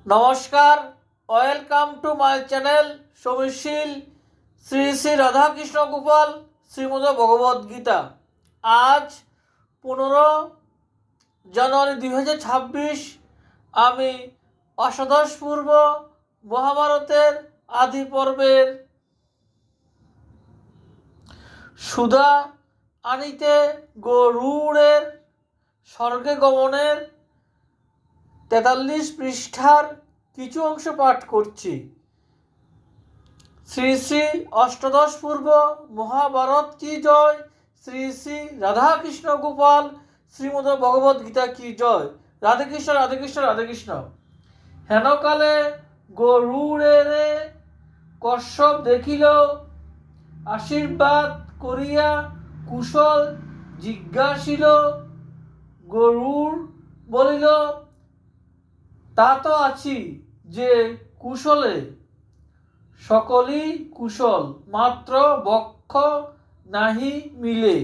নমস্কার, welcome to my channel সমীশীল শ্রী শ্রী রাধাকৃষ্ণ গোপাল শ্রীমদ ভগবদ গীতা। আজ 15 জানুয়ারি 2026। আমি অষ্টাদশ পূর্ব মহাভারতের আদি পর্বের সুধা আনিতে গরুড়ের স্বর্গে গমনের 43 পৃষ্ঠার কিছু অংশ পাঠ করছি। শ্রী শ্রী অষ্টাদশ পূর্ব মহাভারত কি জয়, শ্রী শ্রী রাধাকৃষ্ণ গোপাল শ্রীমদ ভগবদ গীতা কি জয়। রাধে কৃষ্ণ, রাধে কৃষ্ণ, রাধে কৃষ্ণ। হেনকালে গরুড়ের কশ্যপ দেখিল, আশীর্বাদ করিয়া কুশল জিজ্ঞাসিল। গরুড় বলিল, তা তো আছি যে কুশলে, সকলই কুশল, মাত্র বক্ষ নাহি মিলে।